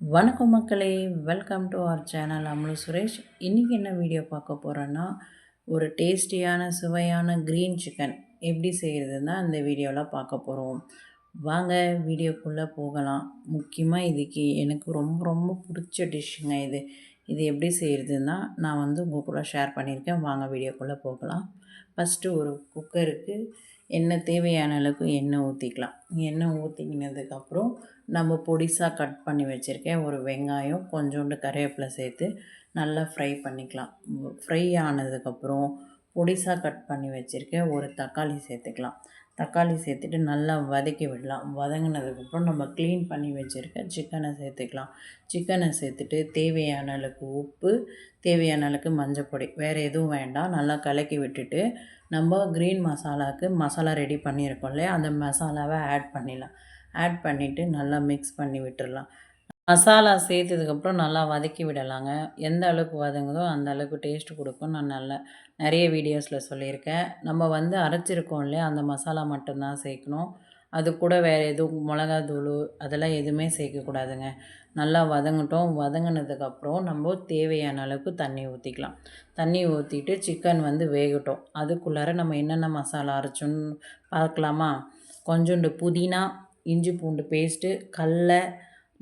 வணக்கம் மக்களே, welcome to our channel Amlu Suresh. இன்றைக்கி என்ன வீடியோ பார்க்க போகிறோன்னா, ஒரு டேஸ்டியான சுவையான க்ரீன் சிக்கன் எப்படி செய்கிறதுன்னா இந்த வீடியோவில் பார்க்க போகிறோம். வாங்க வீடியோக்குள்ளே போகலாம். முக்கியமாக இதுக்கு எனக்கு ரொம்ப ரொம்ப பிடிச்ச டிஷ்ஷுங்க இது. இது எப்படி செய்கிறதுன்னா நான் உங்கள் கூட ஷேர் பண்ணியிருக்கேன். வாங்க வீடியோக்குள்ளே போகலாம். ஃபஸ்ட்டு ஒரு குக்கருக்கு எண்ணெய் தேவையான அளவுக்கு எண்ணெய் ஊற்றிக்கலாம். எண்ணெய் ஊற்றிக்கினதுக்கப்புறம் நம்ம பொடிசாக கட் பண்ணி வச்சுருக்கேன் ஒரு வெங்காயம், கொஞ்சோண்டு கருவேப்பிலை சேர்த்து நல்லா ஃப்ரை பண்ணிக்கலாம். ஃப்ரை ஆனதுக்கப்புறம் பொடிசாக கட் பண்ணி வச்சுருக்கேன் ஒரு தக்காளி சேர்த்துக்கலாம். தக்காளி சேர்த்துட்டு நல்லா வதக்கி விடலாம். வதங்கினதுக்கப்புறம் நம்ம க்ளீன் பண்ணி வச்சுருக்க சிக்கனை சேர்த்துக்கலாம். சிக்கனை சேர்த்துட்டு தேவையான அளவுக்கு உப்பு, தேவையான அளவுக்கு மஞ்சப்பொடி, வேறு எதுவும் வேண்டாம். நல்லா கலக்கி விட்டுட்டு நம்ம க்ரீன் மசாலாவுக்கு மசாலா ரெடி பண்ணியிருக்கோம் இல்லையா, அந்த மசாலாவை ஆட் பண்ணிடலாம். ஆட் பண்ணிவிட்டு நல்லா மிக்ஸ் பண்ணி விட்டுடலாம். மசாலா சேர்த்ததுக்கப்புறம் நல்லா வதக்கி விடலாங்க. எந்த அளவுக்கு வதங்குதோ அந்த அளவுக்கு டேஸ்ட்டு கொடுக்கும். நான் நிறைய வீடியோஸில் சொல்லியிருக்கேன். நம்ம அரைச்சிருக்கோம் இல்லையா, அந்த மசாலா மட்டும்தான் சேர்க்கணும். அது கூட வேறு எதுவும் மிளகாத்தூள் அதெல்லாம் எதுவுமே சேர்க்கக்கூடாதுங்க. நல்லா வதங்கட்டும். வதங்கினதுக்கப்புறம் நம்ம தேவையான அளவுக்கு தண்ணி ஊற்றிக்கலாம். தண்ணி ஊற்றிட்டு சிக்கன் வேகட்டும். அதுக்குள்ளார நம்ம என்னென்ன மசாலா அரைச்சோன்னு பார்க்கலாமா? கொஞ்சோண்டு புதினா, இஞ்சி பூண்டு பேஸ்ட்டு, கடல,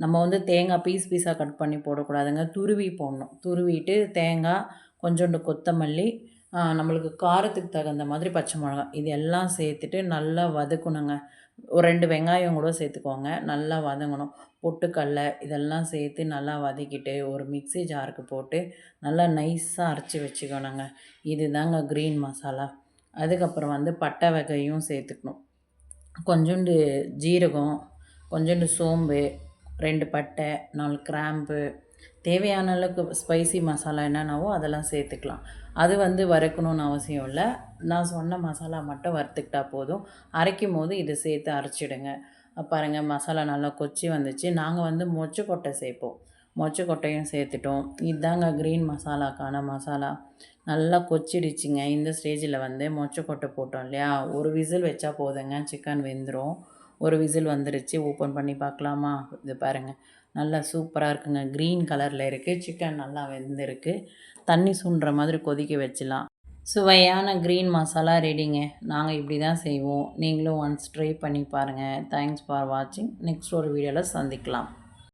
நம்ம தேங்காய் பீஸாக கட் பண்ணி போடக்கூடாதுங்க. துருவி போடணும். துருவிட்டு தேங்காய், கொஞ்சோண்டு கொத்தமல்லி, நம்மளுக்கு காரத்துக்கு தகுந்த மாதிரி பச்சை மிளகா, இது எல்லாம் சேர்த்துட்டு நல்லா வதக்கணுங்க. ஒரு 2 வெங்காயம் கூட சேர்த்துக்கோங்க. நல்லா வதங்கணும். பொட்டுக்கடல இதெல்லாம் சேர்த்து நல்லா வதக்கிட்டு ஒரு மிக்ஸி ஜாருக்கு போட்டு நல்லா நைஸாக அரைச்சி வச்சுக்கணுங்க. இது தாங்க க்ரீன் மசாலா. அதுக்கப்புறம் பட்டை வகையும் சேர்த்துக்கணும். கொஞ்சோண்டு ஜீரகம், கொஞ்சோண்டு சோம்பு, 2 பட்டை, 4 கிராம்பு, தேவையான அளவுக்கு ஸ்பைசி மசாலா என்னென்னவோ அதெல்லாம் சேர்த்துக்கலாம். அது வறுக்கணுன்னு அவசியம் இல்லை. நான் சொன்ன மசாலா மட்டும் வறுத்துக்கிட்டா போதும். அரைக்கும் போது இதை சேர்த்து அரைச்சிடுங்க. பாருங்கள், மசாலா நல்லா கொச்சி வந்துச்சு. நாங்கள் மொச்சக்கொட்டை சேர்ப்போம். மொச்சக்கொட்டையும் சேர்த்துட்டோம். இதுதாங்க க்ரீன் மசாலாக்கான மசாலா. நல்லா கொச்சிடுச்சுங்க. இந்த ஸ்டேஜில் மொச்சக்கொட்டை போட்டோம் இல்லையா, ஒரு விசில் வச்சா போதுங்க, சிக்கன் வெந்துடும். ஒரு விசில் வந்துருச்சு. ஓப்பன் பண்ணி பார்க்கலாமா? இது பாருங்கள், நல்லா சூப்பராக இருக்குங்க. க்ரீன் கலரில் இருக்குது. சிக்கன் நல்லா வெந்திருக்கு. தண்ணி சுண்டுற மாதிரி கொதிக்க வச்சிடலாம். சுவையான க்ரீன் மசாலா ரெடிங்க. நாங்கள் இப்படி தான் செய்வோம். நீங்களும் ஒன்ஸ் ட்ரை பண்ணி பாருங்கள். தேங்க்ஸ் ஃபார் வாட்சிங். நெக்ஸ்ட் ஒரு வீடியோவில் சந்திக்கலாம்.